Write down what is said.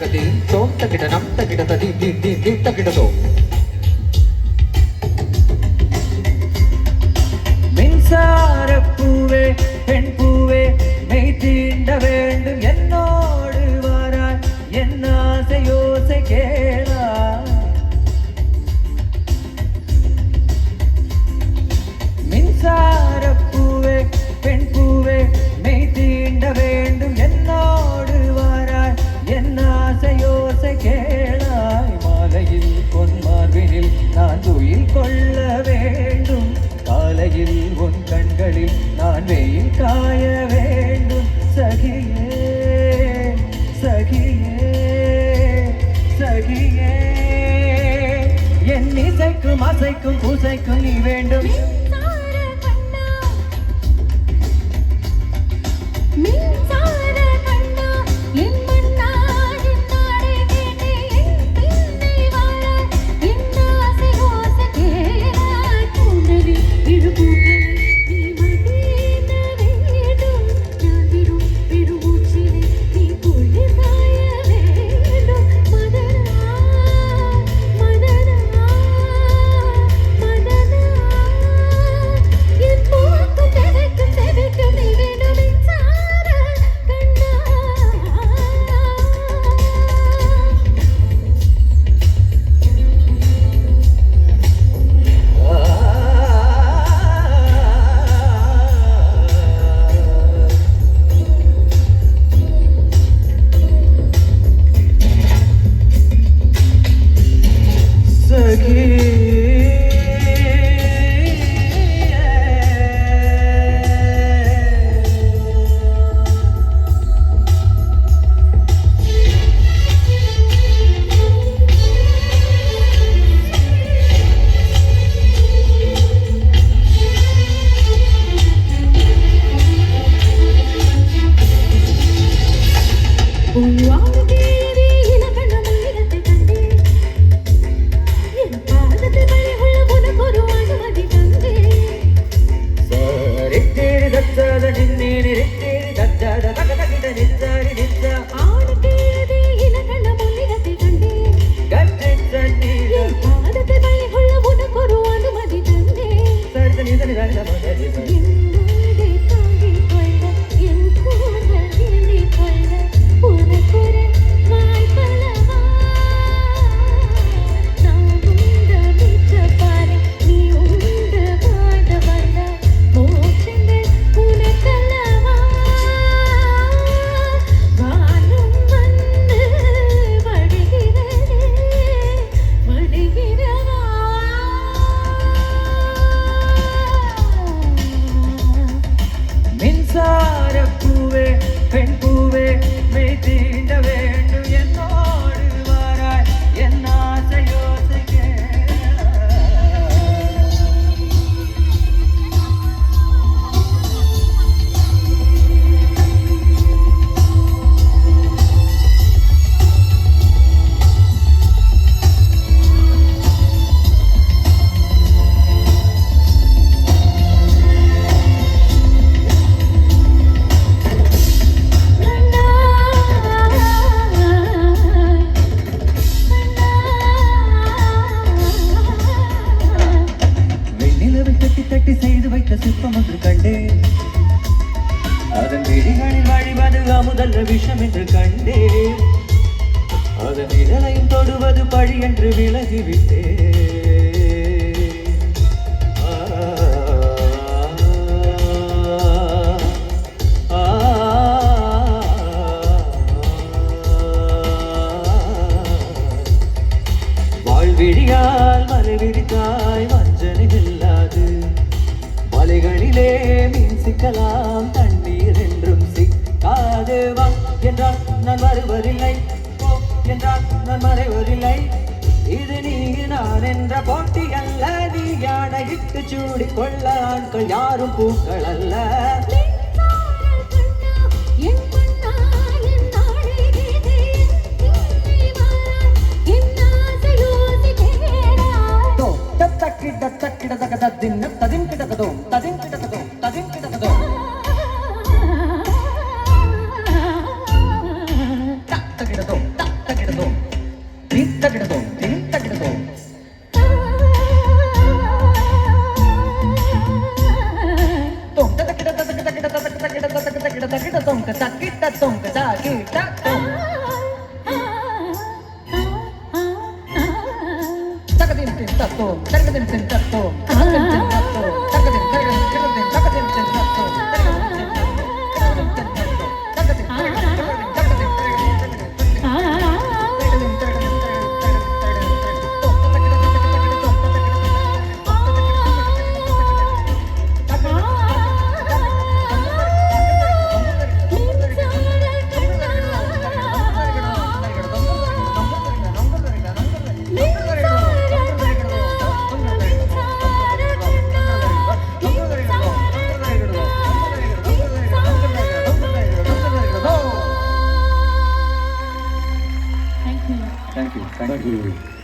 தோம் தகிட நம் தகிட ததி தி தி தி தகிடதோ மின்சார பூவே பெண் பூவே மெய் தீண்ட வேண்டும் என்னோடு வாராய் என் ஆசை யோசை கேளாய் மின்சார பூவே பெண் பூவே மெய் தீண்ட வேண்டும் என்னோடு வாராய் என் ஆசை யோசை கேளாய் மாலையில் பொன் மார்பினில் நான் துயில் கொள்ள வேண்டும் காலையில் உன் கண்களில் நான் வெயில் காய வேண்டும் சகியே சகியே சகியே என் இசைக்கும் அசைக்கும் பூசைக்கும் நீ வேண்டும் விஷம் என்று கண்டே அதன் இதழையும் தொடுவது பழி என்று விலகிவிட்டே வாழ்விழியால் மலை விரித்தாய் வஞ்சனை இல்லாது மலைகளிலே மீன் சிக்கலாம் தண்ணீர் என்றும் சிக்காது வா என்றால் நான் வருவதில்லை போ என்றால் நான் மறைவதில்லை இது நீ நான் என்ற போட்டி அல்ல நீ யானையிட்டு சூடிக்கொள்ள ஆண்கள் யாரும் பூக்கள் அல்ல தக்கிடதோம் தக்கிடதோம் Thank you.